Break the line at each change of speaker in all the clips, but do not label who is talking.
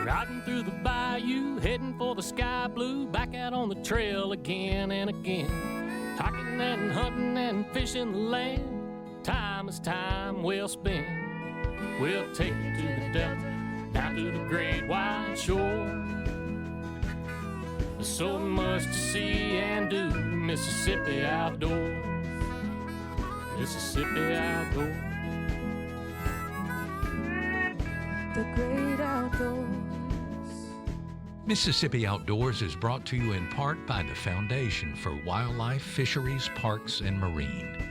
Riding through the bayou, heading for the sky blue, back out on the trail again and again. Hiking and hunting and fishing the land, time is time well spent. We'll take you to the delta, down to the great wide shore. There's so much to see and do, Mississippi outdoors. Mississippi outdoors.
The great outdoors.
Mississippi Outdoors is brought to you in part by the Foundation for Wildlife, Fisheries, Parks, and Marine.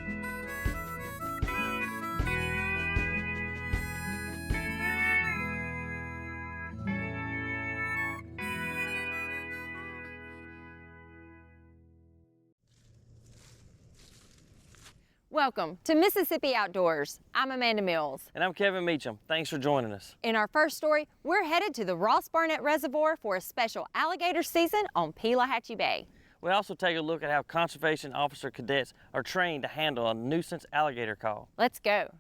Welcome to Mississippi Outdoors. I'm Amanda Mills.
And I'm Kevin Meacham. Thanks for joining us.
In our first story, we're headed to the Ross Barnett Reservoir for a special alligator season on Pelahatchie Bay.
We also take a look at how conservation officer cadets are trained to handle a nuisance alligator call.
Let's go.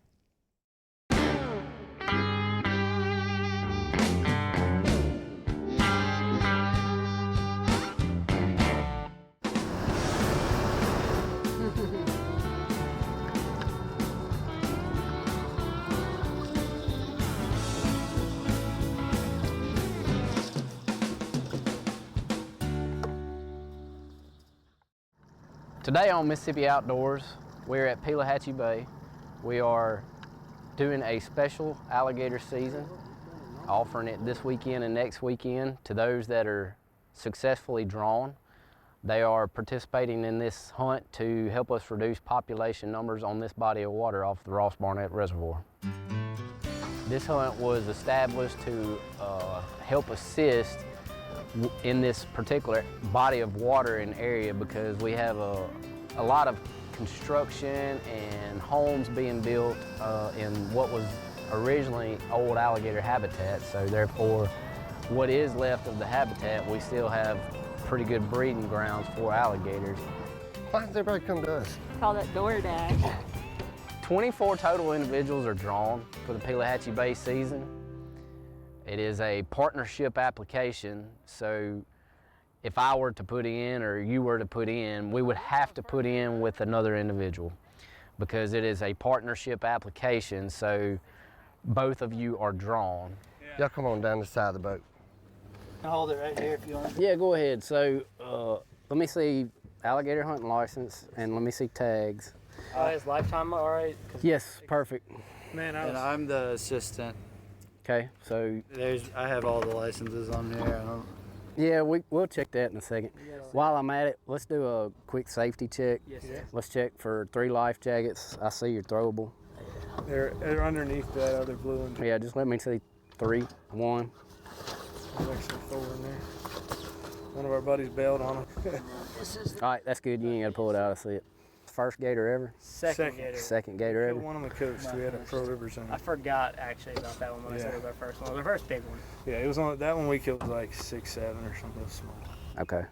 Today on Mississippi Outdoors, we're at Pelahatchie Bay. We are doing a special alligator season, offering it this weekend and next weekend to those that are successfully drawn. They are participating in this hunt to help us reduce population numbers on this body of water off the Ross Barnett Reservoir. This hunt was established to help assist in this particular body of water and area because we have a lot of construction and homes being built in what was originally old alligator habitat. So therefore, what is left of the habitat, we still have pretty good breeding grounds for alligators.
Why does everybody come to us?
Call that DoorDash.
24 total individuals are drawn for the Pelahatchie Bay season. It is a partnership application, so if I were to put in or you were to put in, we would have to put in with another individual because it is a partnership application, so both of you are drawn.
Y'all come on down the side of the boat.
I'll hold it right here if you want.
Yeah, go ahead. So let me see alligator hunting license and let me see tags.
Is lifetime all right?
Yes, perfect.
Man, and I'm the assistant.
Okay, so
I have all the licenses on here.
yeah, we'll check that in a second. While I'm at it, let's do a quick safety check.
Yes.
Let's check for 3 life jackets. I see you're throwable.
They're underneath that other blue one.
Yeah, just let me see 3, 1.
There's actually 4 in there. One of our buddies bailed on them.
All right, that's good. You ain't got to pull it out. I see it. First gator ever?
Second gator.
Second gator ever?
One on the coast. We had a Pro River zone.
I forgot actually about that one when I said it was our first one. It was our first big one.
Yeah, it was on that one we killed like 6, 7 or something small.
Okay.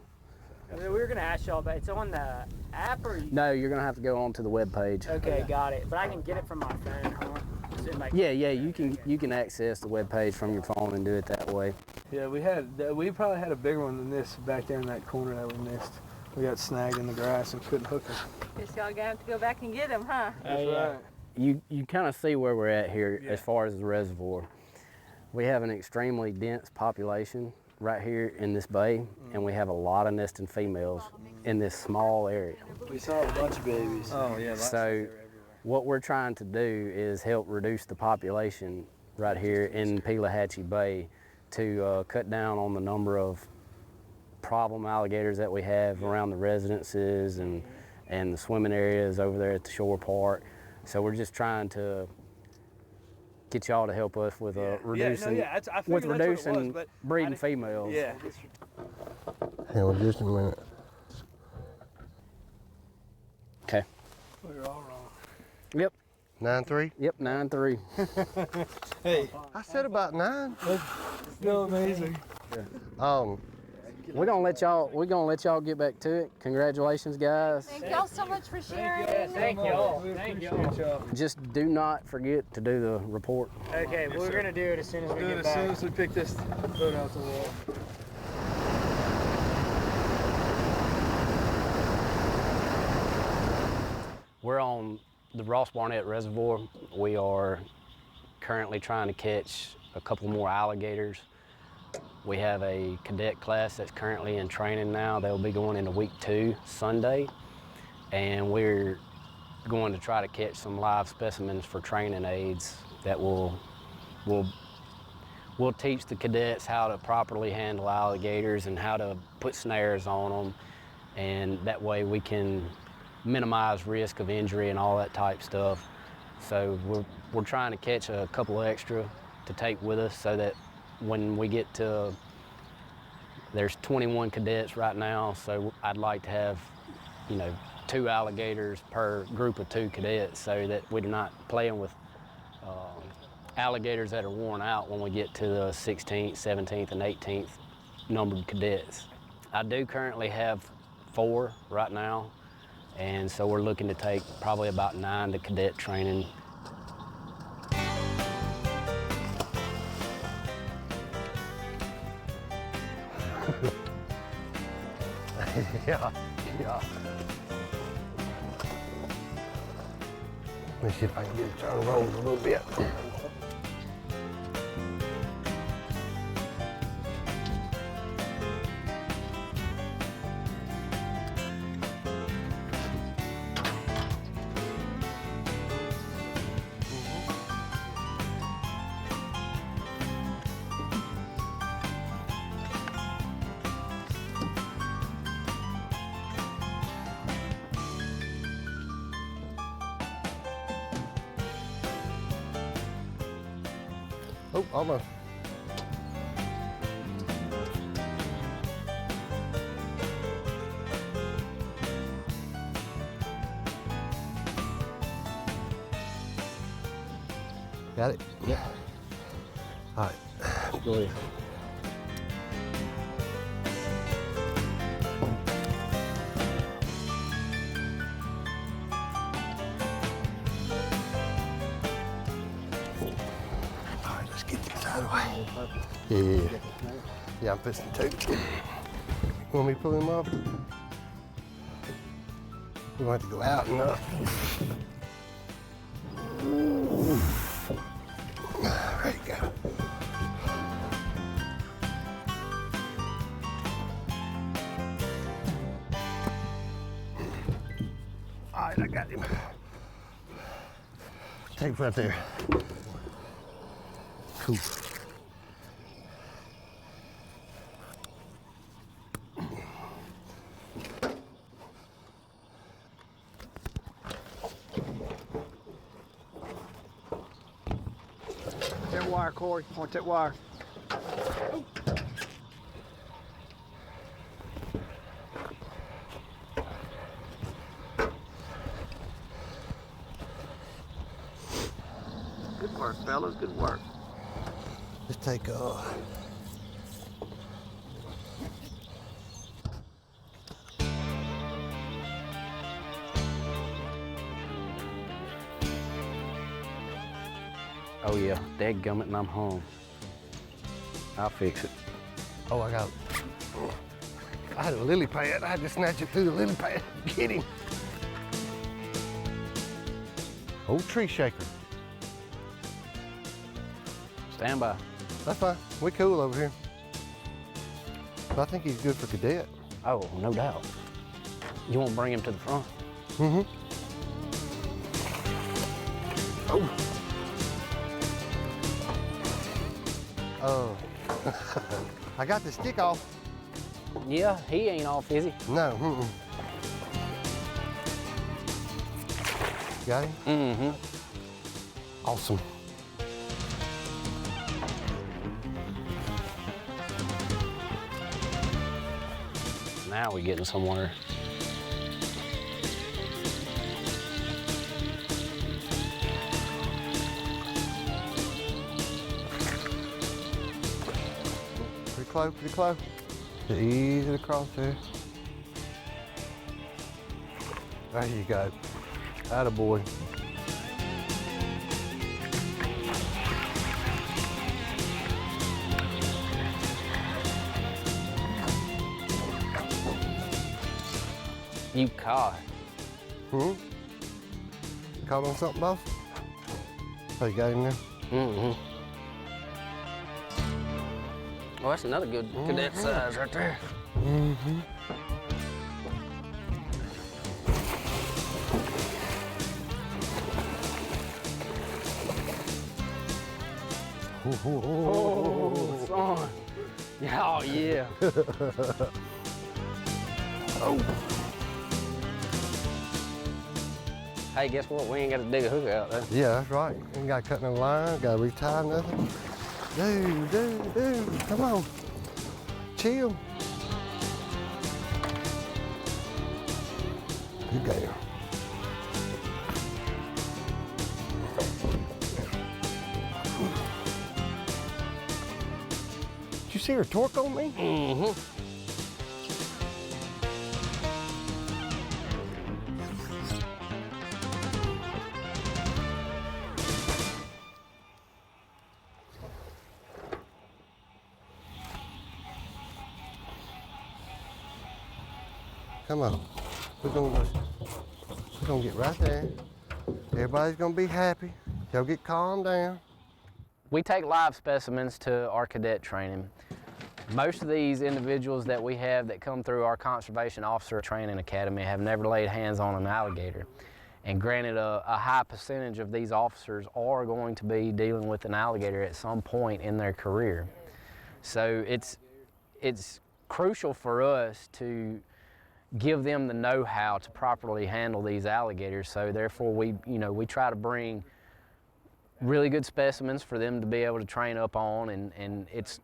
We were gonna ask y'all, but it's on the app or?
No, you're gonna have to go onto the web page.
Okay, got it. But I can get it from my phone, huh?
Yeah, you can access the web page from your phone and do it that way.
Yeah, we probably had a bigger one than this back there in that corner that we missed. We got snagged in the grass and couldn't hook them.
Guess y'all gonna have to go back and get them, huh?
That's right.
You kind of see where we're at here as far as the reservoir. We have an extremely dense population right here in this bay, and we have a lot of nesting females in this small area.
We saw a bunch of babies. Oh yeah.
So what we're trying to do is help reduce the population right here in Pelahatchie Bay to cut down on the number of problem alligators that we have around the residences and the swimming areas over there at the shore park. So we're just trying to get y'all to help us with reducing breeding females.
Yeah.
Hang on just a minute.
Okay.
We're all wrong.
Yep.
9-3?
Yep, 9-3.
Hey.
I said about 9.
That's still amazing.
Yeah.
We're gonna let y'all get back to it. Congratulations, guys.
Thank y'all so much for sharing.
Thank y'all.
We
Thank
appreciate
y'all.
y'all.
Just do not forget to do the report.
Okay, we're gonna do it as soon as we
Do it
get
as soon
back.
as we pick this boat out the wall.
We're on the Ross Barnett Reservoir. We are currently trying to catch a couple more alligators. We have a cadet class that's currently in training now. They'll be going into week 2 Sunday, and we're going to try to catch some live specimens for training aids that will teach the cadets how to properly handle alligators and how to put snares on them, and that way we can minimize risk of injury and all that type stuff. So we're trying to catch a couple extra to take with us so that when we get to, there's 21 cadets right now, so I'd like to have, 2 alligators per group of 2 cadets so that we're not playing with alligators that are worn out when we get to the 16th, 17th, and 18th numbered cadets. I do currently have 4 right now, and so we're looking to take probably about 9 to cadet training.
Yeah. Let me see if I can get it turned roll a little bit. Oh, almost. Got it?
Yep.
All right.
Go ahead.
Yeah, I'm fixing to. Want me to pull him off? We want to go out and up. There you go. All right, I got him. Tape right there. Cool.
That wire, Corey. Want that wire.
Good work, fellas, good work.
Let's take
Oh yeah, dadgummit, and I'm home. I'll fix it.
Oh, I got it. I had a lily pad. I had to snatch it through the lily pad. Get him. Old tree shaker.
Stand by.
That's fine. We cool over here. But I think he's good for cadet.
Oh, no doubt. You want to bring him to the front?
Mm-hmm. Oh. Oh. I got the stick off.
Yeah, he ain't off, is he?
No. Mm-mm. Got him?
Mm-hmm.
Awesome.
Now we're getting somewhere.
Pretty close, pretty close. Ease it across there. There you go. Attaboy.
You caught.
Hmm? Caught on something, boss? Oh, you got him there?
Mm-hmm. Oh, that's another good cadet size right there.
Mm-hmm.
Oh, son. Oh, yeah.
Oh.
Hey, guess what? We ain't got to dig a hook out there.
Yeah, that's right. Ain't got to cut no line, got to retie nothing. Dude, come on. Chill. Good girl. Did you see her torque on me?
Mm-hmm.
Come on. We're gonna get right there. Everybody's gonna be happy. Y'all get calmed down.
We take live specimens to our cadet training. Most of these individuals that we have that come through our Conservation Officer Training Academy have never laid hands on an alligator. And granted, a high percentage of these officers are going to be dealing with an alligator at some point in their career. So it's crucial for us to give them the know-how to properly handle these alligators. So therefore we try to bring really good specimens for them to be able to train up on, and it's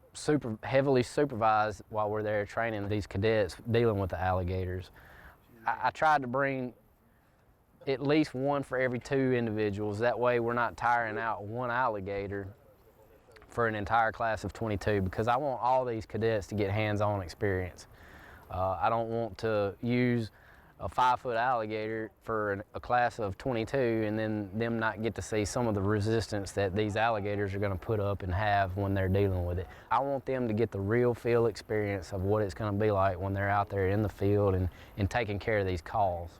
heavily supervised while we're there training these cadets dealing with the alligators. I tried to bring at least one for every 2 individuals. That way we're not tiring out one alligator for an entire class of 22, because I want all these cadets to get hands-on experience. I don't want to use a 5-foot alligator for a class of 22 and then them not get to see some of the resistance that these alligators are going to put up and have when they're dealing with it. I want them to get the real field experience of what it's going to be like when they're out there in the field and taking care of these calls.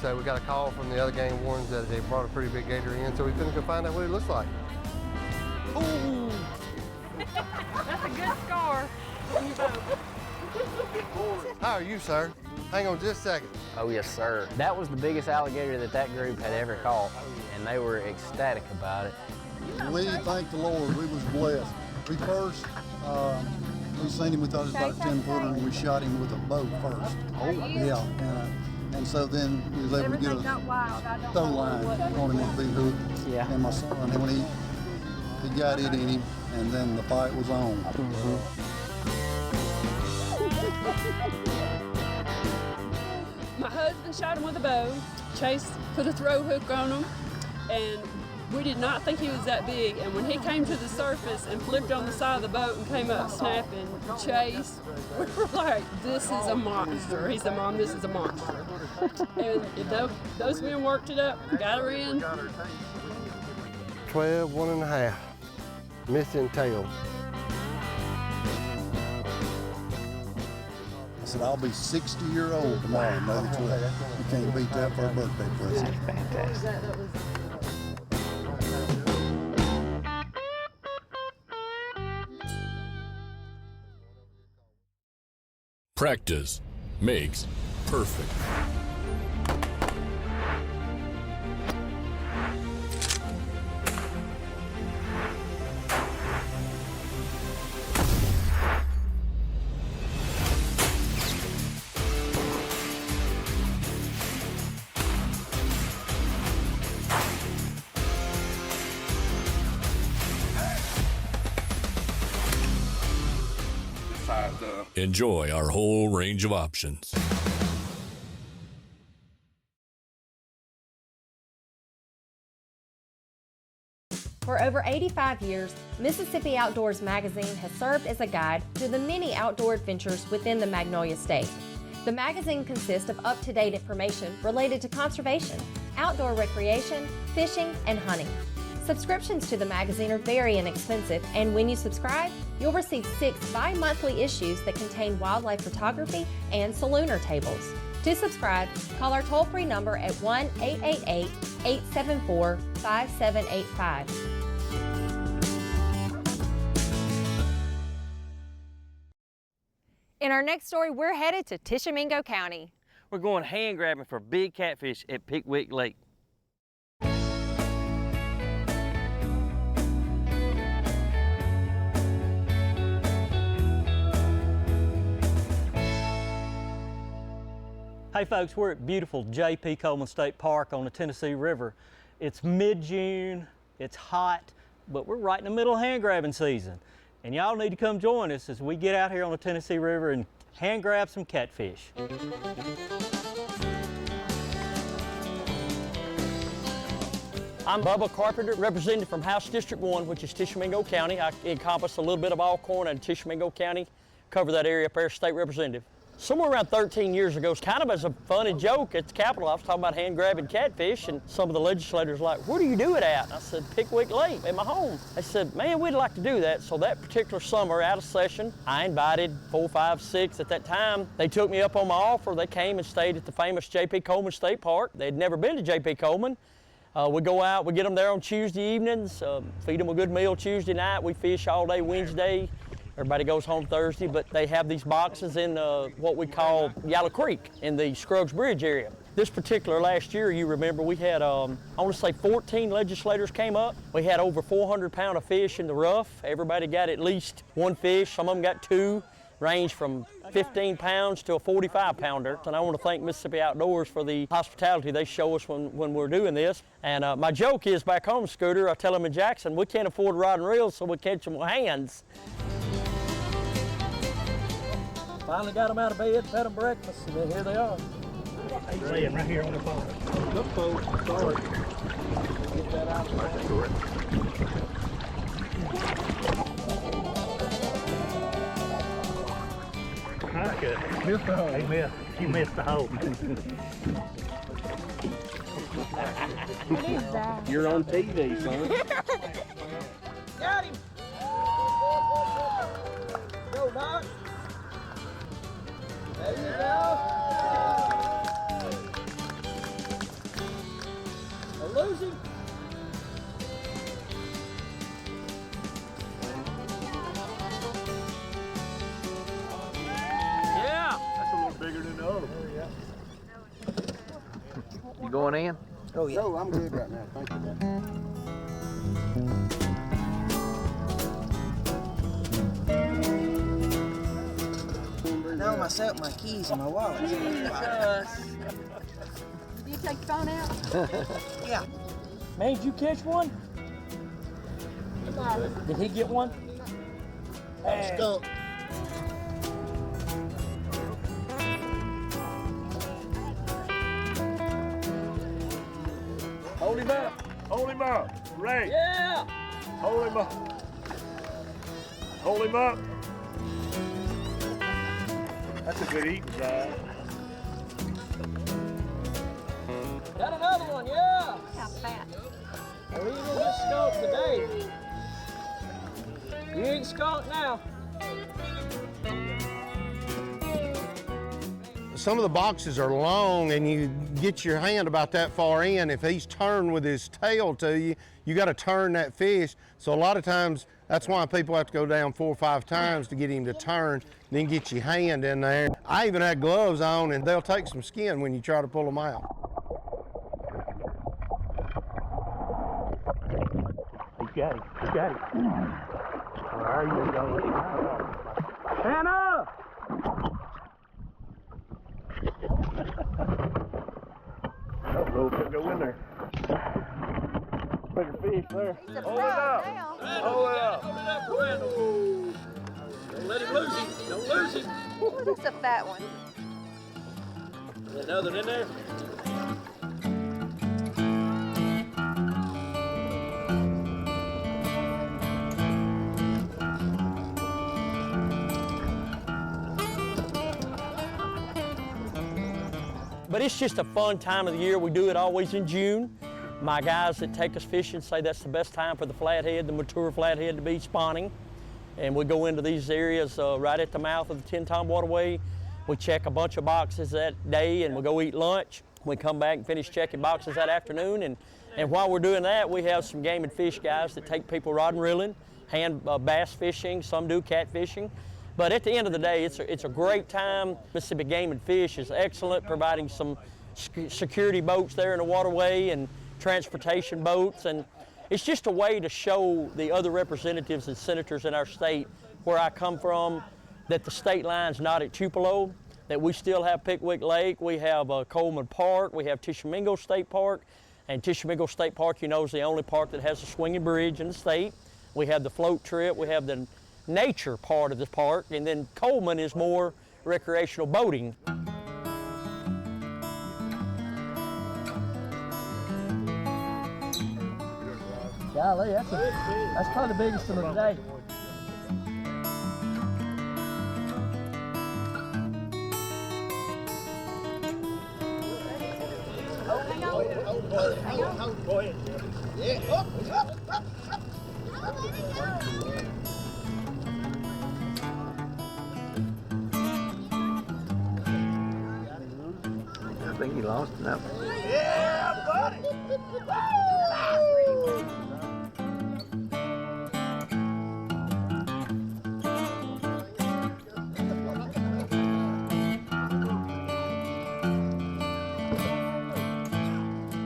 So we got a call from the other game wardens that they brought a pretty big gator in, so we're gonna go find out what it looks like. Ooh!
That's a good score.
How are you, sir? Hang on just a second.
Oh, yes, sir. That was the biggest alligator that group had ever caught, and they were ecstatic about it.
We thank the Lord. We was blessed. We first, we seen him, we thought it was about a 10-footer, and we shot him with a bow first.
Oh,
yeah. And so then we was able to get a throw line on him with a big hook.
Yeah.
And my son, and when he got it in him, and then the fight was on.
Mm-hmm.
My husband shot him with a bow. Chase put a throw hook on him, and we did not think he was that big. And when he came to the surface and flipped on the side of the boat and came up snapping, Chase, we were like, this is a monster. He said, Mom, this is a monster. And those men worked it up, got her in.
12, 1.5. Missing tail.
I said, I'll be 60 years old tomorrow, May the 12th. You can't beat that for a birthday present.
That's fantastic.
Practice makes perfect. Enjoy our whole range of options.
For over 85 years, Mississippi Outdoors magazine has served as a guide to the many outdoor adventures within the Magnolia State. The magazine consists of up-to-date information related to conservation, outdoor recreation, fishing, and hunting. Subscriptions to the magazine are very inexpensive, and when you subscribe, you'll receive 6 bi-monthly issues that contain wildlife photography and salooner tables. To subscribe, call our toll-free number at 1-888-874-5785. In our next story, we're headed to Tishomingo County.
We're going hand grabbing for big catfish at Pickwick Lake.
Hey folks, we're at beautiful JP Coleman State Park on the Tennessee River. It's mid-June, it's hot, but we're right in the middle of hand grabbing season. And y'all need to come join us as we get out here on the Tennessee River and hand grab some catfish. I'm Bubba Carpenter, representative from House District 1, which is Tishomingo County. I encompass a little bit of Alcorn and Tishomingo County, cover that area up there, state representative. Somewhere around 13 years ago, kind of as a funny joke at the Capitol, I was talking about hand grabbing catfish, and some of the legislators were like, where do you do it at? And I said, Pickwick Lake, at my home. They said, man, we'd like to do that. So that particular summer, out of session, I invited 4, 5, 6 at that time. They took me up on my offer. They came and stayed at the famous JP Coleman State Park. They'd never been to JP Coleman. We go out, we get them there on Tuesday evenings, feed them a good meal Tuesday night. We fish all day Wednesday. Everybody goes home Thursday, but they have these boxes in what we call Yellow Creek in the Scruggs Bridge area. This particular last year, you remember, we had, I want to say 14 legislators came up. We had over 400 pounds of fish in the rough. Everybody got at least one fish. Some of them got 2, range from 15 pounds to a 45 pounder. And I want to thank Mississippi Outdoors for the hospitality they show us when we're doing this. And my joke is back home, Scooter, I tell them in Jackson, we can't afford rod and reels, so we catch them with hands. Finally got them out of bed, fed them breakfast, and then here they are. They're laying right here on the bar. Look, folks, sorry. Get that out of the way. Okay. Missed the hole. Hey, miss. You missed the hole.
What is that?
You're on TV, son.
Got him.
Go, Doc. There you go. A losing. Yeah.
That's a little bigger than the other one.
You going in?
Oh, yeah. No, I'm good right now. Thank you.
Now myself, my keys, and my wallet.
Did you take the phone out?
Yeah.
Man, did you catch one? Did he get one? Hey.
Skunk.
Hold him up. Hold him up. Ray.
Yeah.
Hold him up. Hold him up. That's a good eating size.
Got another one, yeah.
How fat?
We're eating this skunk today. You eat skunk now.
Some of the boxes are long and you get your hand about that far in. If he's turned with his tail to you, you got to turn that fish. So a lot of times, that's why people have to go down 4 or 5 times to get him to turn, then get your hand in there. I even had gloves on and they'll take some skin when you try to pull them out.
You got it. You got it. There you go. Hannah! That rope could go in there. Bigger fish there. Hold it up. Hold it up.
Hold it up, Randall. Don't let him lose him. Don't lose him.
Ooh, that's a fat one.
There's another in there. But it's just a fun time of the year. We do it always in June. My guys that take us fishing say that's the best time for the flathead, the mature flathead, to be spawning. And we go into these areas right at the mouth of the Tin-Tom Waterway. We check a bunch of boxes that day and we go eat lunch. We come back and finish checking boxes that afternoon. And while we're doing that, we have some game and fish guys that take people rod and reeling, hand bass fishing, some do catfishing. But at the end of the day, it's a great time. Mississippi Game and Fish is excellent, providing some security boats there in the waterway and transportation boats. And it's just a way to show the other representatives and senators in our state, where I come from, that the state line's not at Tupelo, that we still have Pickwick Lake, we have Coleman Park, we have Tishomingo State Park. And Tishomingo State Park, you know, is the only park that has a swinging bridge in the state. We have the float trip, we have the nature part of the park, and then Coleman is more recreational boating.
Golly, that's probably the biggest one of the day.
Go ahead. Yeah, up.
I think he lost enough.
Yeah, buddy.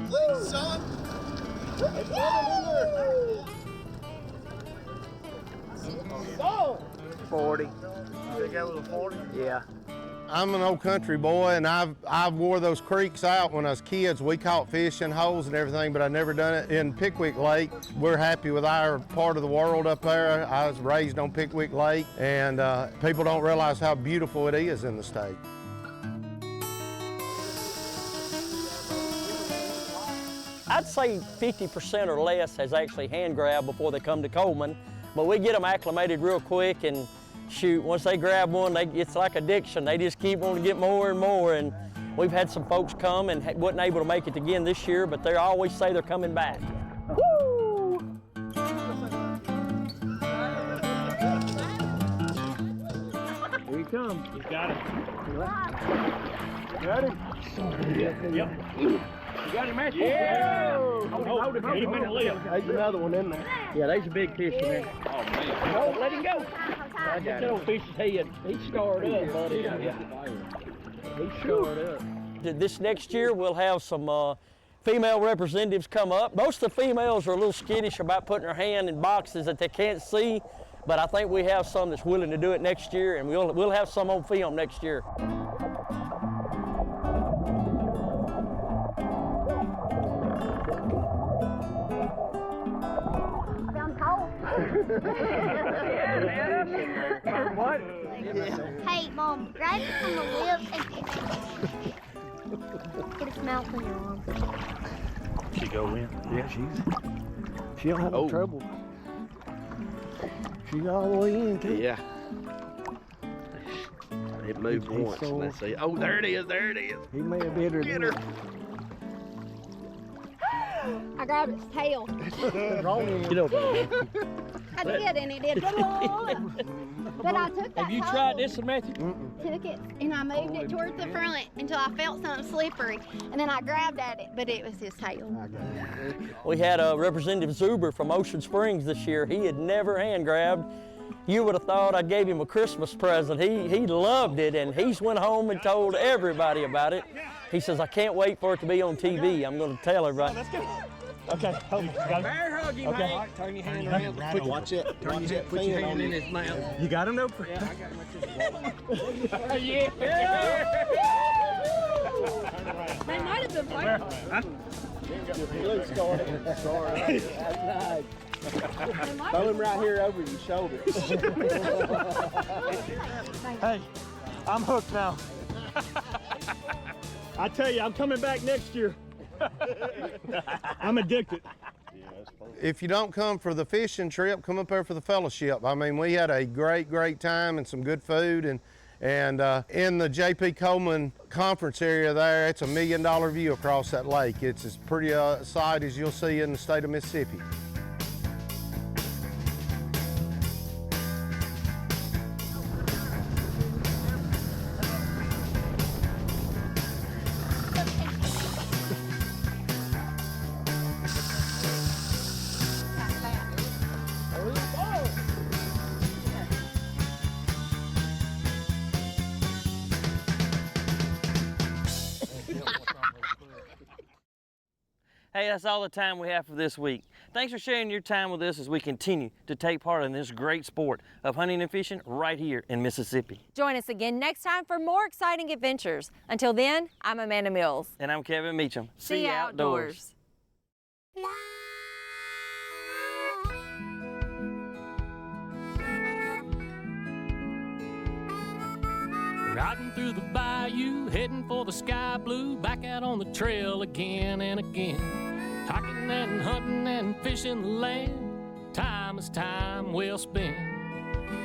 Please, son. There's one in there. Oh.
40.
They got a little 40?
Yeah.
I'm an old country boy, and I've wore those creeks out when I was kids. We caught fish in holes and everything, but I never done it in Pickwick Lake. We're happy with our part of the world up there. I was raised on Pickwick Lake, and people don't realize how beautiful it is in the state.
I'd say 50% or less has actually hand grabbed before they come to Coleman, but we get them acclimated real quick, and shoot, once they grab one, it's like addiction. They just keep wanting to get more and more, and we've had some folks come and wasn't able to make it again this year, but they always say they're coming back. Woo!
Here he comes. He's got it. Got him? Yep. You got him, Matthew? Yeah! Hold him. Get him in the lip.
There's another one in there.
Yeah, there's a big fish in there.
Oh, man.
No, let him go. Get that old fish's head. He's scarred up, buddy. He's scarred up.
This next year, we'll have some female representatives come up. Most of the females are a little skittish about putting their hand in boxes that they can't see, but I think we have some that's willing to do it next year, and we'll have some on film next year.
What?
Hey, Mom, grab it from the lips and get its mouth in your arm.
She go in?
Yeah,
She don't have no trouble. She's all the way in, too.
Yeah. It moved once.
So,
Let's see. Oh, there it is. There it is.
He may have bit her.
Get her.
I grabbed its tail.
Get over there.
I did, and it did. But I took that
Have you
pole,
tried this one, Matthew?
took it, and I moved it towards the front until I felt something slippery, and then I grabbed at it, but it was his tail.
We had Representative Zuber from Ocean Springs this year. He had never hand grabbed. You would have thought I gave him a Christmas present. He loved it, and he's went home and told everybody about it. He says, I can't wait for it to be on TV. I'm going to tell everybody.
Okay, hold me. Got him.
Bear hug him,
Okay.
All right, turn your hand around.
Watch it.
Turn your hand, put your hand in his mouth.
You got him, though?
Yeah, I got him.
Yeah.
They might have been playing.
Throw him right here over your shoulder.
Hey, I'm hooked now. I tell you, I'm coming back next year. I'm addicted.
If you don't come for the fishing trip, come up there for the fellowship. I mean, we had a great time and some good food, and And in the JP Coleman conference area there, it's $1 million view across that lake. It's as pretty a sight as you'll see in the state of Mississippi.
Hey, that's all the time we have for this week. Thanks for sharing your time with us as we continue to take part in this great sport of hunting and fishing right here in Mississippi.
Join us again next time for more exciting adventures. Until then, I'm Amanda Mills.
And I'm Kevin Meacham.
See you outdoors.
Riding through the bayou, heading for the sky blue, back out on the trail again and again. Hiking and hunting and fishing the land, time is time well spent.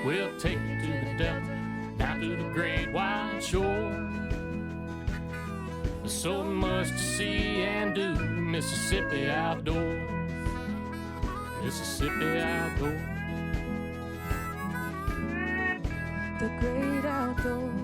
We'll take you to the delta, down to the great wide shore. There's so much to see and do, Mississippi outdoors. Mississippi outdoors.
The great outdoors.